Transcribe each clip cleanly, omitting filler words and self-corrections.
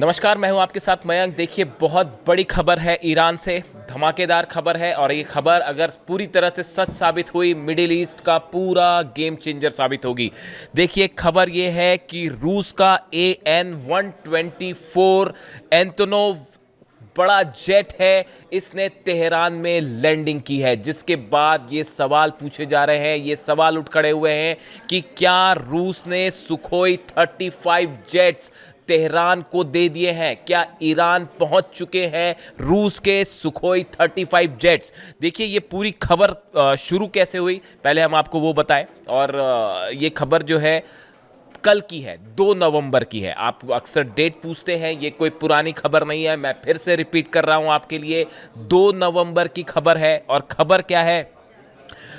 नमस्कार, मैं हूं आपके साथ मयंक। देखिए, बहुत बड़ी खबर है ईरान से, धमाकेदार खबर है और ये खबर अगर पूरी तरह से सच साबित हुई, मिडिल ईस्ट का पूरा गेम चेंजर साबित होगी। देखिए, खबर ये है कि रूस का AN-124 एंटोनोव बड़ा जेट है, इसने तेहरान में लैंडिंग की है, जिसके बाद ये सवाल पूछे जा रहे हैं, ये सवाल उठ खड़े हुए हैं कि क्या रूस ने सुखोई 35 जेट्स तेहरान को दे दिए हैं? क्या ईरान पहुंच चुके हैं रूस के सुखोई 35 जेट्स? देखिए, ये पूरी खबर शुरू कैसे हुई, पहले हम आपको वो बताएं। और ये खबर जो है कल की है, 2 नवंबर की है। आप अक्सर डेट पूछते हैं, ये कोई पुरानी खबर नहीं है, मैं फिर से रिपीट कर रहा हूं आपके लिए। 2 नवंबर की खबर है और खबर क्या है?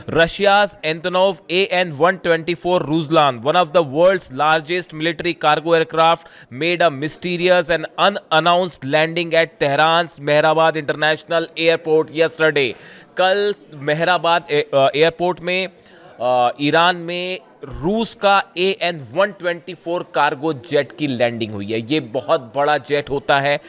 Russia's Antonov AN-124 Ruslan, one of the world's largest military cargo aircraft, made a mysterious and unannounced landing at Tehran's Mehrabad International Airport yesterday. कल मेहराबाद एयरपोर्ट में ईरान में रूस का AN-124 कार्गो जेट की लैंडिंग हुई है। ये बहुत बड़ा जेट होता है,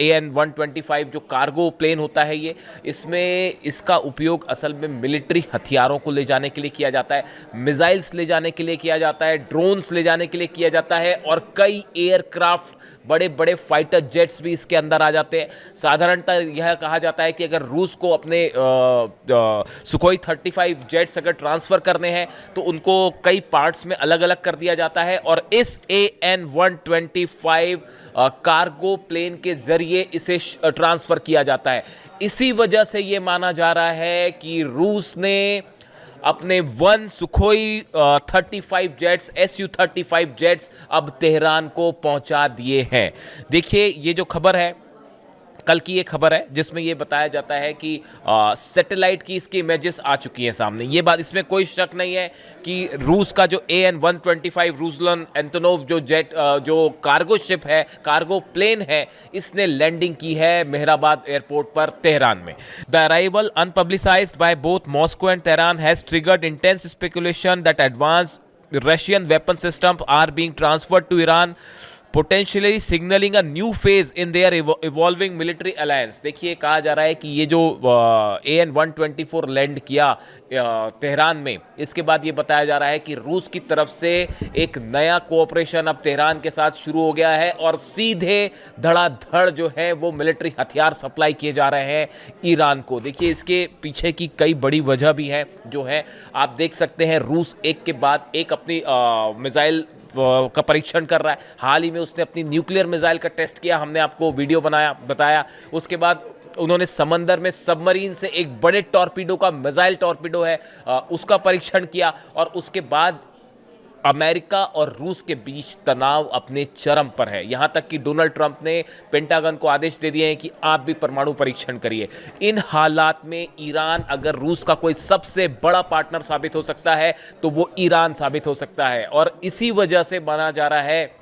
AN-125 जो कार्गो प्लेन होता है ये, इसमें इसका उपयोग असल में मिलिट्री हथियारों को ले जाने के लिए किया जाता है, मिसाइल्स ले जाने के लिए किया जाता है, ड्रोन्स ले जाने के लिए किया जाता है और कई एयरक्राफ्ट, बड़े बड़े फाइटर जेट्स भी इसके अंदर आ जाते हैं। साधारणतः यह कहा जाता है कि अगर रूस को अपने सुखोई 35 जेट्स अगर ट्रांसफ़र करने हैं तो उनको कई पार्ट्स में अलग अलग कर दिया जाता है और इस AN-125 कार्गो प्लेन के जरिए इसे ट्रांसफ़र किया जाता है। इसी वजह से ये माना जा रहा है कि रूस ने अपने 1 सुखोई 35 जेट्स, Su-35 जेट्स अब तेहरान को पहुंचा दिए हैं। देखिए, ये जो खबर है कल की ये खबर है, जिसमें ये बताया जाता है कि सैटेलाइट की इसकी इमेजेस आ चुकी हैं सामने। ये बात, इसमें कोई शक नहीं है कि रूस का जो AN-125 रूसलन एंटोनोव जो जेट जो कार्गो शिप है, कार्गो प्लेन है, इसने लैंडिंग की है मेहराबाद एयरपोर्ट पर तेहरान में। The arrival unpublicised by both Moscow and Tehran has triggered intense speculation that advanced Russian weapon system are being transferred to Iran, potentially signalling a new phase in their evolving military alliance. देखिए, कहा जा रहा है कि ये जो AN-124 land किया Tehran में, इसके बाद ये बताया जा रहा है कि रूस की तरफ से एक नया कोऑपरेशन अब तेहरान के साथ शुरू हो गया है और सीधे धड़ाधड़ जो है वो मिलिट्री हथियार सप्लाई किए जा रहे हैं ईरान को। देखिए, इसके पीछे की कई बड़ी वजह भी है जो है, आप देख सकते हैं रूस एक के बाद एक अपनी मिसाइल का परीक्षण कर रहा है। हाल ही में उसने अपनी न्यूक्लियर मिसाइल का टेस्ट किया, हमने आपको वीडियो बताया। उसके बाद उन्होंने समंदर में सबमरीन से एक बड़े टॉर्पीडो का, मिसाइल टॉर्पीडो है, उसका परीक्षण किया और उसके बाद अमेरिका और रूस के बीच तनाव अपने चरम पर है। यहां तक कि डोनाल्ड ट्रंप ने पेंटागन को आदेश दे दिए हैं कि आप भी परमाणु परीक्षण करिए। इन हालात में ईरान अगर रूस का कोई सबसे बड़ा पार्टनर साबित हो सकता है तो वो ईरान साबित हो सकता है और इसी वजह से माना जा रहा है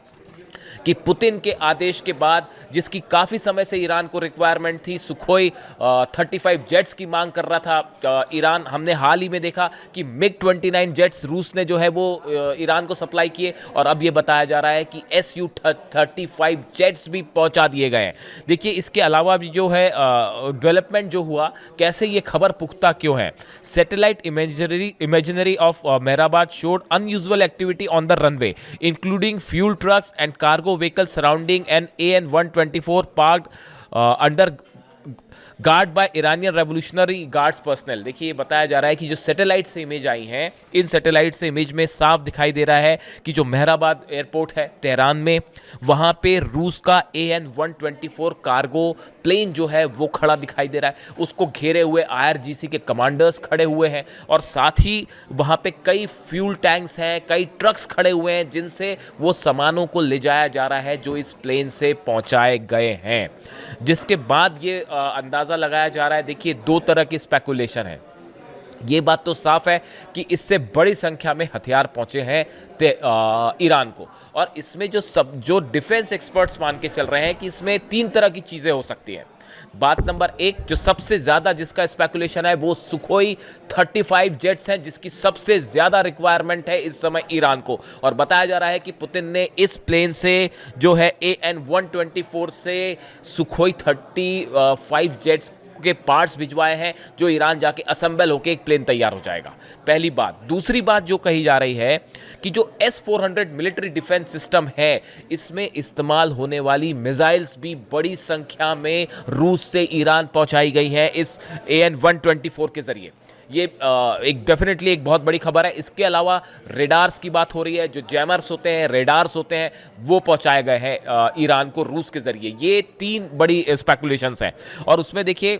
कि पुतिन के आदेश के बाद, जिसकी काफ़ी समय से ईरान को रिक्वायरमेंट थी, सुखोई 35 जेट्स की मांग कर रहा था ईरान। हमने हाल ही में देखा कि MiG-29 जेट्स रूस ने जो है वो ईरान को सप्लाई किए और अब ये बताया जा रहा है कि Su-35 जेट्स भी पहुंचा दिए गए हैं। देखिए, इसके अलावा भी जो है डेवलपमेंट जो हुआ, कैसे ये खबर पुख्ता क्यों है? Satellite imaginary of Mehrabad showed unusual activity on the runway including fuel trucks and cargo vehicles surrounding an AN-124 parked under guard by Iranian revolutionary guards personnel. देखिए, बताया जा रहा है कि जो सैटेलाइट से इमेज आई हैं, इन सैटेलाइट से इमेज में साफ दिखाई दे रहा है कि जो मेहराबाद एयरपोर्ट है तेहरान में, वहाँ पे रूस का AN-124 कार्गो प्लेन जो है वो खड़ा दिखाई दे रहा है। उसको घेरे हुए IRGC के कमांडर्स खड़े हुए हैं और साथ ही वहाँ पे कई फ्यूल टैंक्स हैं, कई ट्रक्स खड़े हुए हैं जिनसे वो सामानों को ले जाया जा रहा है जो इस प्लेन से पहुँचाए गए हैं। जिसके बाद ये अंदाज़ा लगाया जा रहा है। देखिए, 2 तरह की स्पेकुलेशन है। ये बात तो साफ है कि इससे बड़ी संख्या में हथियार पहुंचे हैं ईरान को, और इसमें जो डिफेंस एक्सपर्ट्स मान के चल रहे हैं कि इसमें 3 तरह की चीज़ें हो सकती हैं। बात नंबर एक, जो सबसे ज्यादा जिसका स्पेकुलेशन है वो सुखोई 35 जेट्स हैं, जिसकी सबसे ज्यादा रिक्वायरमेंट है इस समय ईरान को। और बताया जा रहा है कि पुतिन ने इस प्लेन से जो है AN-124 से सुखोई 35 जेट्स के पार्ट्स भिजवाए हैं, जो ईरान जाके असेंबल होकर एक प्लेन तैयार हो जाएगा। पहली बात। दूसरी बात जो कही जा रही है कि जो S-400 मिलिट्री डिफेंस सिस्टम है, इसमें इस्तेमाल होने वाली मिसाइल्स भी बड़ी संख्या में रूस से ईरान पहुंचाई गई हैं इस AN-124 के जरिए। ये एक डेफिनेटली एक बहुत बड़ी खबर है। इसके अलावा रेडार्स की बात हो रही है, जो जैमर्स होते हैं, रेडार्स होते हैं, वो पहुंचाए गए हैं ईरान को रूस के जरिए। ये 3 बड़ी स्पेकुलेशंस हैं। और उसमें देखिए,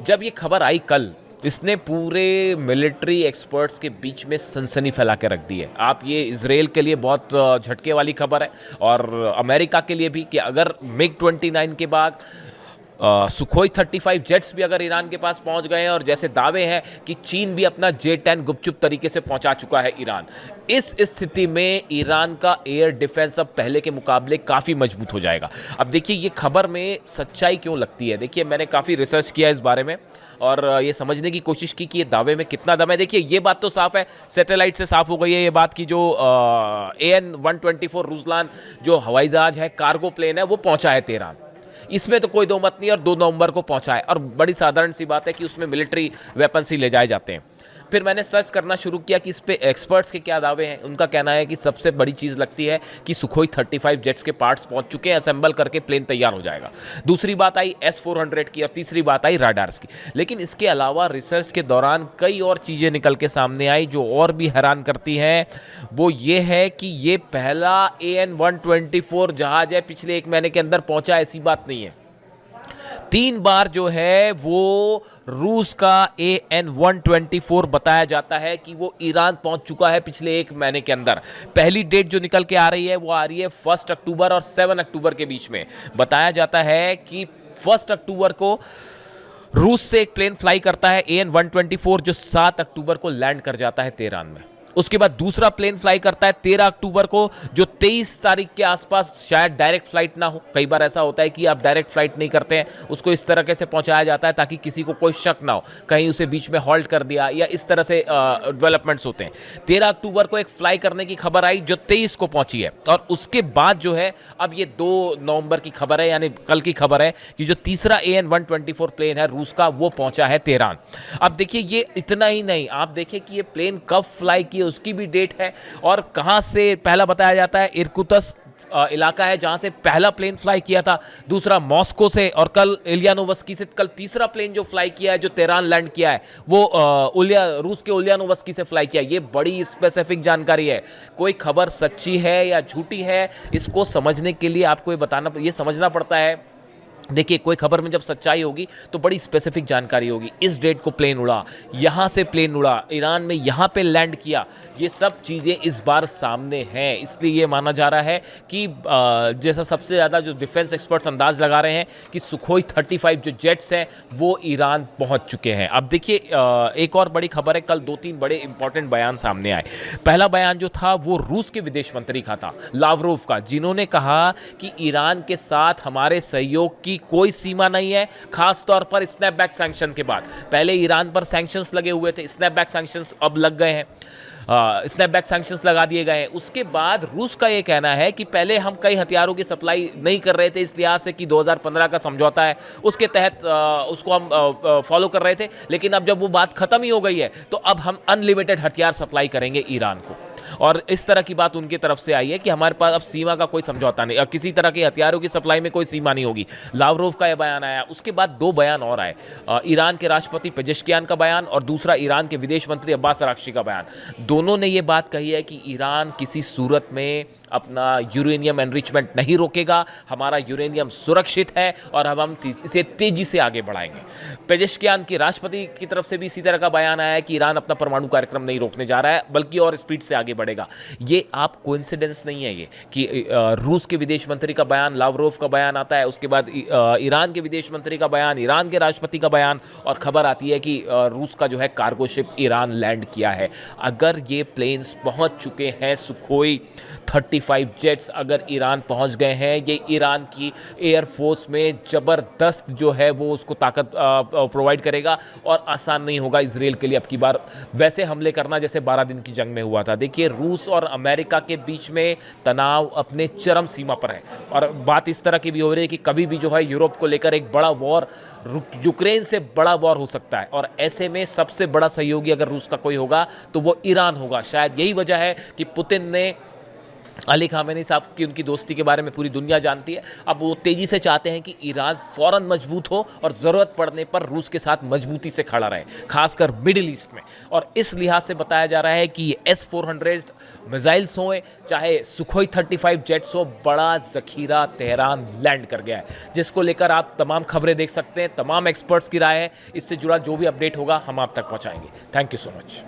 जब ये खबर आई कल, इसने पूरे मिलिट्री एक्सपर्ट्स के बीच में सनसनी फैला के रख दी है। आप ये इजराइल के लिए बहुत झटके वाली खबर है, और अमेरिका के लिए भी, कि अगर MiG-29 के बाद सुखोई 35 जेट्स भी अगर ईरान के पास पहुंच गए हैं, और जैसे दावे हैं कि चीन भी अपना J-10 गुपचुप तरीके से पहुंचा चुका है ईरान, इस स्थिति में ईरान का एयर डिफेंस अब पहले के मुकाबले काफ़ी मजबूत हो जाएगा। अब देखिए, ये खबर में सच्चाई क्यों लगती है। देखिए, मैंने काफ़ी रिसर्च किया इस बारे में और ये समझने की कोशिश की कि ये दावे में कितना दम है। देखिए, ये बात तो साफ है, सैटेलाइट से साफ हो गई है ये बात की जो AN-124 रुजलान जो हवाई जहाज है, कार्गो प्लेन है, वो पहुंचा है तेहरान। इसमें तो कोई दो मत नहीं, और 2 नवंबर को पहुंचा है। और बड़ी साधारण सी बात है कि उसमें मिलिट्री वेपन्स ही ले जाए जाते हैं। फिर मैंने सर्च करना शुरू किया कि इस पे एक्सपर्ट्स के क्या दावे हैं। उनका कहना है कि सबसे बड़ी चीज़ लगती है कि सुखोई 35 जेट्स के पार्ट्स पहुंच चुके हैं, असेंबल करके प्लेन तैयार हो जाएगा। दूसरी बात आई S-400 की, और तीसरी बात आई राडार्स की। लेकिन इसके अलावा रिसर्च के दौरान कई और चीज़ें निकल के सामने आई जो और भी हैरान करती हैं। वो ये है कि ये पहला AN-124 जहाज़ है पिछले 1 महीने के अंदर पहुँचा, ऐसी बात नहीं है। 3 बार जो है वो रूस का AN-124 बताया जाता है कि वो ईरान पहुंच चुका है पिछले 1 महीने के अंदर। पहली डेट जो निकल के आ रही है वो आ रही है 1 अक्टूबर और 7 अक्टूबर के बीच में। बताया जाता है कि 1 अक्टूबर को रूस से एक प्लेन फ्लाई करता है AN-124, जो 7 अक्टूबर को लैंड कर जाता है तेहरान में। उसके बाद दूसरा प्लेन फ्लाई करता है 13 अक्टूबर को, जो 23 तारीख के आसपास शायद डायरेक्ट फ्लाइट ना हो। कई बार ऐसा होता है कि आप डायरेक्ट फ्लाइट नहीं करते हैं, उसको इस तरीके से पहुंचाया जाता है ताकि किसी को कोई शक ना हो, कहीं उसे बीच में हॉल्ट कर दिया, या इस तरह से डेवलपमेंट्स होते हैं। 13 अक्टूबर को एक फ्लाई करने की खबर आई जो 23 को पहुंची है। और उसके बाद जो है, अब ये 2 नवंबर की खबर है, यानी कल की खबर है, कि जो तीसरा AN-124 प्लेन है रूस का, वो पहुंचा है तेहरान। अब देखिए, ये इतना ही नहीं, आप देखिए कि ये प्लेन कब फ्लाई किए उसकी भी डेट है, और कहां से। पहला बताया जाता है इरकुत्स्क इलाका है जहां से पहला प्लेन फ्लाई किया था, दूसरा मॉस्को से, और कल इलियानोवस्की से कल तीसरा प्लेन जो फ्लाई किया है, जो तेहरान लैंड किया है, वो रूस के उलियानोवस्की से फ्लाई किया। ये बड़ी स्पेसिफिक जानकारी है। कोई खबर सच्ची है या झूठी है, इसको समझने के लिए आपको ये समझना पड़ता है। देखिए, कोई खबर में जब सच्चाई होगी तो बड़ी स्पेसिफिक जानकारी होगी। इस डेट को प्लेन उड़ा, यहाँ से प्लेन उड़ा, ईरान में यहाँ पे लैंड किया, ये सब चीज़ें इस बार सामने हैं। इसलिए ये माना जा रहा है कि जैसा सबसे ज़्यादा जो डिफेंस एक्सपर्ट्स अंदाज लगा रहे हैं कि सुखोई 35 जो जेट्स हैं वो ईरान पहुँच चुके हैं। अब देखिए, एक और बड़ी खबर है, कल 2-3 बड़े इंपॉर्टेंट बयान सामने आए। पहला बयान जो था वो रूस के विदेश मंत्री का था, लावरोव का, जिन्होंने कहा कि ईरान के साथ हमारे सहयोग की कोई सीमा नहीं है, खास तौर पर स्नैपबैक सैंक्शन के बाद। पहले ईरान पर सैंक्शंस लगे हुए थे, स्नैपबैक सैंक्शंस अब लग गए हैं, स्नैपबैक सैंक्शंस लगा दिए गए हैं। उसके बाद रूस का ये कहना है कि पहले हम कई हथियारों की सप्लाई नहीं कर रहे थे, इस लिहाज से कि 2015 का समझौता है उसके तहत उसको हम फॉलो कर रहे थे, लेकिन अब जब वो बात खत्म ही हो गई है तो अब हम अनलिमिटेड हथियार सप्लाई करेंगे ईरान को। और इस तरह की बात उनकी तरफ से आई है कि हमारे पास अब सीमा का कोई समझौता नहीं, किसी तरह के हथियारों की सप्लाई में कोई सीमा नहीं होगी। लावरोव का यह बयान आया। उसके बाद 2 बयान और आए, ईरान के राष्ट्रपति पेजेश्कियान का बयान और दूसरा ईरान के विदेश मंत्री अब्बास अराक्ची का बयान। दोनों ने ये बात कही है कि ईरान किसी सूरत में अपना यूरेनियम एनरिचमेंट नहीं रोकेगा, हमारा यूरेनियम सुरक्षित है और अब हम इसे तेजी से आगे बढ़ाएंगे। पेजेश्कियान के राष्ट्रपति की तरफ से भी इसी तरह का बयान आया है कि ईरान अपना परमाणु कार्यक्रम नहीं रोकने जा रहा है, बल्कि और स्पीड से आगे पड़ेगा। ये आप कोइंसिडेंस नहीं है ये कि रूस के विदेश मंत्री का बयान, लावरोव का बयान आता है, उसके बाद ईरान के विदेश मंत्री का बयान, ईरान के राष्ट्रपति का बयान, और खबर आती है कि रूस का जो है कार्गो शिप ईरान लैंड किया है। अगर ये प्लेन्स पहुंच चुके हैं, सुखोई 35 जेट्स अगर ईरान पहुंच गए हैं, ये ईरान की एयरफोर्स में ज़बरदस्त जो है वो उसको ताकत प्रोवाइड करेगा और आसान नहीं होगा इसराइल के लिए अब की बार वैसे हमले करना जैसे 12 दिन की जंग में हुआ था। देखिए, रूस और अमेरिका के बीच में तनाव अपने चरम सीमा पर है और बात इस तरह की भी हो रही है कि कभी भी जो है यूरोप को लेकर एक बड़ा वॉर, यूक्रेन से बड़ा वॉर हो सकता है और ऐसे में सबसे बड़ा सहयोगी अगर रूस का कोई होगा तो वो ईरान होगा। शायद यही वजह है कि पुतिन ने अली खामेनी साहब की, उनकी दोस्ती के बारे में पूरी दुनिया जानती है, अब वो तेज़ी से चाहते हैं कि ईरान फ़ौरन मजबूत हो और ज़रूरत पड़ने पर रूस के साथ मजबूती से खड़ा रहे, खासकर मिडिल ईस्ट में। और इस लिहाज से बताया जा रहा है कि ये S-400 मिसाइल्स हों, चाहे सुखोई 35 जेट्स हो, बड़ा ज़खीरा तेहरान लैंड कर गया है, जिसको लेकर आप तमाम खबरें देख सकते हैं, तमाम एक्सपर्ट्स की राय है। इससे जुड़ा जो भी अपडेट होगा हम आप तक पहुँचाएंगे। Thank you so much.